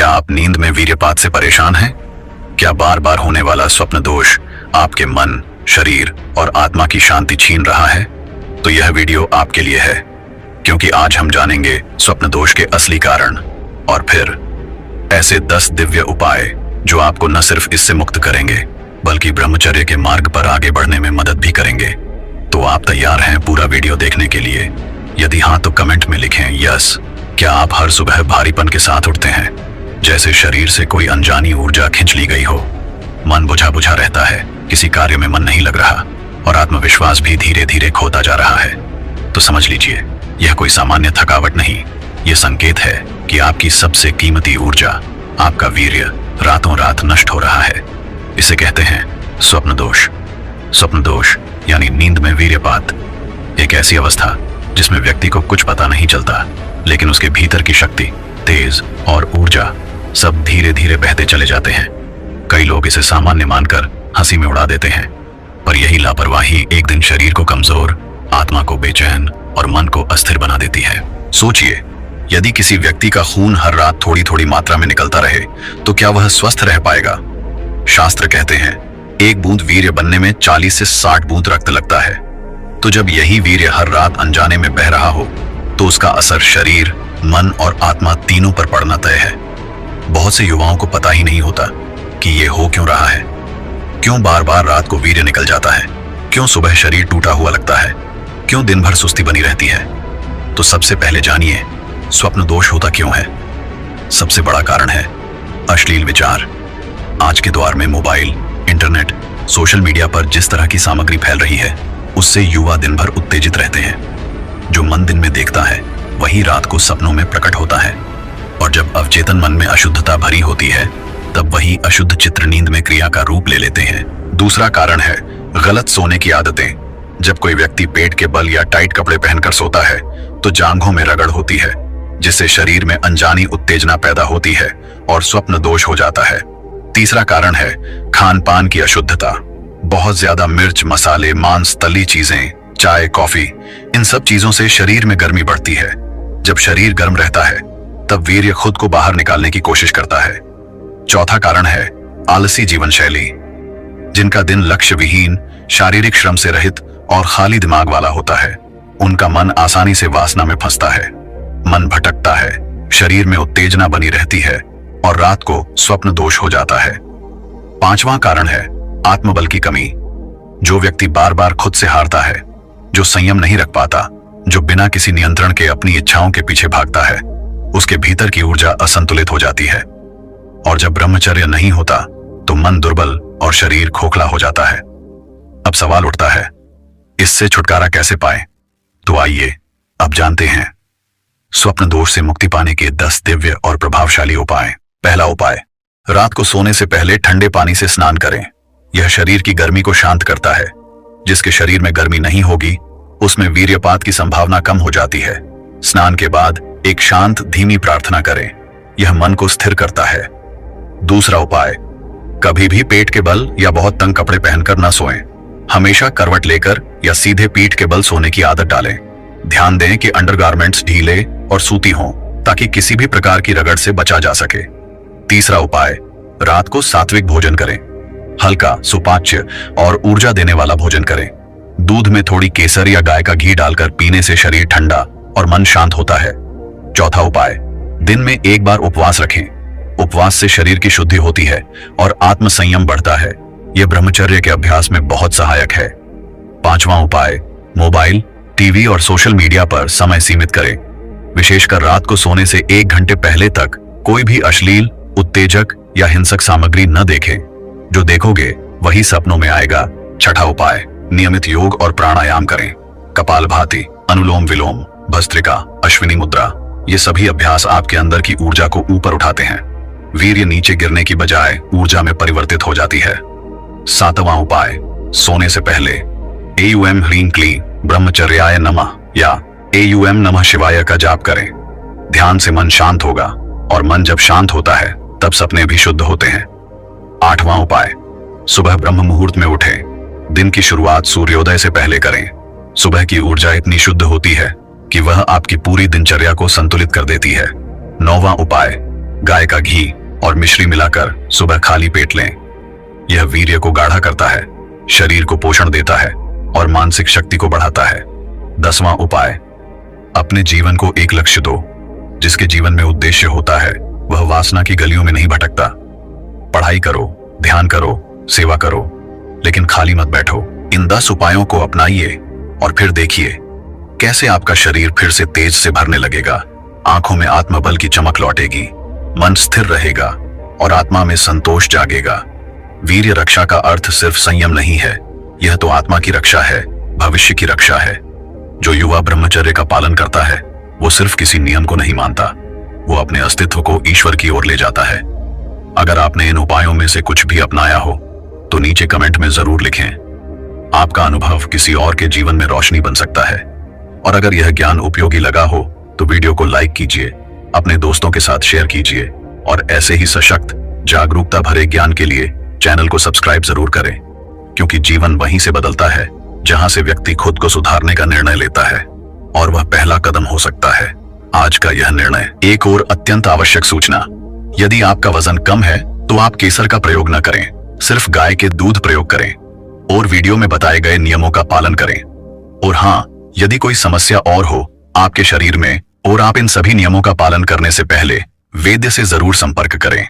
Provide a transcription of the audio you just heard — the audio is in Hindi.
क्या आप नींद में वीर्यपात से परेशान हैं? क्या बार बार होने वाला स्वप्न दोष आपके मन, शरीर और आत्मा की शांति छीन रहा है? तो यह वीडियो आपके लिए है, क्योंकि आज हम जानेंगे स्वप्न दोष के असली कारण और फिर ऐसे 10 दिव्य उपाय जो आपको न सिर्फ इससे मुक्त करेंगे बल्कि ब्रह्मचर्य के मार्ग पर आगे बढ़ने में मदद भी करेंगे। तो आप तैयार हैं पूरा वीडियो देखने के लिए? यदि हाँ तो कमेंट में लिखें यस। क्या आप हर सुबह भारीपन के साथ उठते हैं, जैसे शरीर से कोई अनजानी ऊर्जा खींच ली गई हो? मन बुझा बुझा रहता है, किसी कार्य में मन नहीं लग रहा और आत्मविश्वास भी धीरे धीरे खोता जा रहा है? तो समझ लीजिए, यह कोई सामान्य थकावट नहीं, यह संकेत है कि आपकी सबसे कीमती ऊर्जा, आपका वीर्य रातों रात नष्ट हो रहा है। इसे कहते हैं स्वप्न दोष। स्वप्न दोष यानी नींद में वीर्यपात, एक ऐसी अवस्था जिसमें व्यक्ति को कुछ पता नहीं चलता, लेकिन उसके भीतर की शक्ति, तेज और ऊर्जा सब धीरे धीरे बहते चले जाते हैं। कई लोग इसे सामान्य मानकर हंसी में उड़ा देते हैं, पर यही लापरवाही एक दिन शरीर को कमजोर, आत्मा को बेचैन और मन को अस्थिर बना देती है। सोचिए, यदि किसी व्यक्ति का खून हर रात थोड़ी थोड़ी मात्रा में निकलता रहे तो क्या वह स्वस्थ रह पाएगा? शास्त्र कहते हैं एक बूंद वीर्य बनने में 40 से 60 बूंद रक्त लगता है। तो जब यही वीर्य हर रात अनजाने में बह रहा हो तो उसका असर शरीर, मन और आत्मा तीनों पर पड़ना तय है। बहुत से युवाओं को पता ही नहीं होता कि ये हो क्यों रहा है। क्यों बार बार रात को वीर्य निकल जाता है? क्यों सुबह शरीर टूटा हुआ लगता है? क्यों दिन भर सुस्ती बनी रहती है? तो सबसे पहले जानिए स्वप्न दोष होता क्यों है। सबसे बड़ा कारण है अश्लील विचार। आज के दौर में मोबाइल, इंटरनेट, सोशल मीडिया पर जिस तरह की सामग्री फैल रही है, उससे युवा दिन भर उत्तेजित रहते हैं। जो मन दिन में देखता है वही रात को सपनों में प्रकट होता है, और जब अवचेतन मन में अशुद्धता भरी होती है तब वही अशुद्ध चित्र नींद में क्रिया का रूप ले लेते हैं। दूसरा कारण है गलत सोने की आदतें। जब कोई व्यक्ति पेट के बल या टाइट कपड़े पहनकर सोता है तो जांघों में रगड़ होती है, जिससे शरीर में अनजानी उत्तेजना पैदा होती है और स्वप्न दोष हो जाता है। तीसरा कारण है खान पान की अशुद्धता। बहुत ज्यादा मिर्च, मसाले, मांस, तली चीजें, चाय, कॉफी, इन सब चीजों से शरीर में गर्मी बढ़ती है। जब शरीर गर्म रहता है तब वीर्य खुद को बाहर निकालने की कोशिश करता है। चौथा कारण है आलसी जीवन शैली। जिनका दिन लक्ष्य विहीन, शारीरिक श्रम से रहित और खाली दिमाग वाला होता है, उनका मन आसानी से वासना में फंसता है। मन भटकता है, शरीर में उत्तेजना बनी रहती है और रात को स्वप्न दोष हो जाता है। पांचवां कारण है आत्मबल की कमी। जो व्यक्ति बार बार खुद से हारता है, जो संयम नहीं रख पाता, जो बिना किसी नियंत्रण के अपनी इच्छाओं के पीछे भागता है, उसके भीतर की ऊर्जा असंतुलित हो जाती है। और जब ब्रह्मचर्य नहीं होता तो मन दुर्बल और शरीर खोखला हो जाता है। अब सवाल उठता है, इससे छुटकारा कैसे पाए? तो आइए अब जानते हैं स्वप्न दोष से मुक्ति पाने के 10 दिव्य और प्रभावशाली उपाय। पहला उपाय, रात को सोने से पहले ठंडे पानी से स्नान करें। यह शरीर की गर्मी को शांत करता है। जिसके शरीर में गर्मी नहीं होगी उसमें वीर्यपात की संभावना कम हो जाती है। स्नान के बाद एक शांत धीमी प्रार्थना करें, यह मन को स्थिर करता है। दूसरा उपाय, कभी भी पेट के बल या बहुत तंग कपड़े पहनकर न सोएं। हमेशा करवट लेकर या सीधे पीठ के बल सोने की आदत डालें। ध्यान दें कि अंडरगारमेंट्स ढीले और सूती हों ताकि किसी भी प्रकार की रगड़ से बचा जा सके। तीसरा उपाय, रात को सात्विक भोजन करें। हल्का, सुपाच्य और ऊर्जा देने वाला भोजन करें। दूध में थोड़ी केसर या गाय का घी डालकर पीने से शरीर ठंडा और मन शांत होता है। चौथा उपाय, दिन में एक बार उपवास रखें। उपवास से शरीर की शुद्धि होती है और आत्म संयम बढ़ता है। यह ब्रह्मचर्य के अभ्यास में बहुत सहायक है। पांचवां उपाय, मोबाइल, टीवी और सोशल मीडिया पर समय सीमित करें। विशेषकर रात को सोने से 1 घंटे पहले तक कोई भी अश्लील, उत्तेजक या हिंसक सामग्री न देखें। जो देखोगे वही सपनों में आएगा। छठा उपाय, नियमित योग और प्राणायाम करें। कपालभाति, अनुलोम विलोम, भस्त्रिका, अश्विनी मुद्रा, ये सभी अभ्यास आपके अंदर की ऊर्जा को ऊपर उठाते हैं। वीर्य नीचे गिरने की बजाय ऊर्जा में परिवर्तित हो जाती है। सातवां उपाय, सोने से पहले एयूएम ह्रीं क्लीं ब्रह्मचर्याय नमः या एयूएम नमः शिवाय का जाप करें। ध्यान से मन शांत होगा और मन जब शांत होता है तब सपने भी शुद्ध होते हैं। आठवां उपाय, सुबह ब्रह्म मुहूर्त में उठें। दिन की शुरुआत सूर्योदय से पहले करें। सुबह की ऊर्जा इतनी शुद्ध होती है कि वह आपकी पूरी दिनचर्या को संतुलित कर देती है। नौवां उपाय, गाय का घी और मिश्री मिलाकर सुबह खाली पेट लें। यह वीर्य को गाढ़ा करता है, शरीर को पोषण देता है और मानसिक शक्ति को बढ़ाता है। 10वां उपाय, अपने जीवन को एक लक्ष्य दो। जिसके जीवन में उद्देश्य होता है वह वासना की गलियों में नहीं भटकता। पढ़ाई करो, ध्यान करो, सेवा करो, लेकिन खाली मत बैठो। इन 10 उपायों को अपनाइए और फिर देखिए कैसे आपका शरीर फिर से तेज से भरने लगेगा, आंखों में आत्मबल की चमक लौटेगी, मन स्थिर रहेगा और आत्मा में संतोष जागेगा। वीर्य रक्षा का अर्थ सिर्फ संयम नहीं है, यह तो आत्मा की रक्षा है, भविष्य की रक्षा है। जो युवा ब्रह्मचर्य का पालन करता है वो सिर्फ किसी नियम को नहीं मानता, वो अपने अस्तित्व को ईश्वर की ओर ले जाता है। अगर आपने इन उपायों में से कुछ भी अपनाया हो तो नीचे कमेंट में जरूर लिखें। आपका अनुभव किसी और के जीवन में रोशनी बन सकता है। और अगर यह ज्ञान उपयोगी लगा हो तो वीडियो को लाइक कीजिए, अपने दोस्तों के साथ शेयर कीजिए और ऐसे ही सशक्त, जागरूकता भरे ज्ञान के लिए चैनल को सब्सक्राइब जरूर करें, क्योंकि जीवन वहीं से बदलता है जहां से व्यक्ति खुद को सुधारने का निर्णय लेता है, और वह पहला कदम हो सकता है आज का यह निर्णय। एक और अत्यंत आवश्यक सूचना, यदि आपका वजन कम है तो आप केसर का प्रयोग न करें, सिर्फ गाय के दूध प्रयोग करें और वीडियो में बताए गए नियमों का पालन करें। और हाँ, यदि कोई समस्या और हो आपके शरीर में और आप इन सभी नियमों का पालन करने से पहले वैद्य से जरूर संपर्क करें।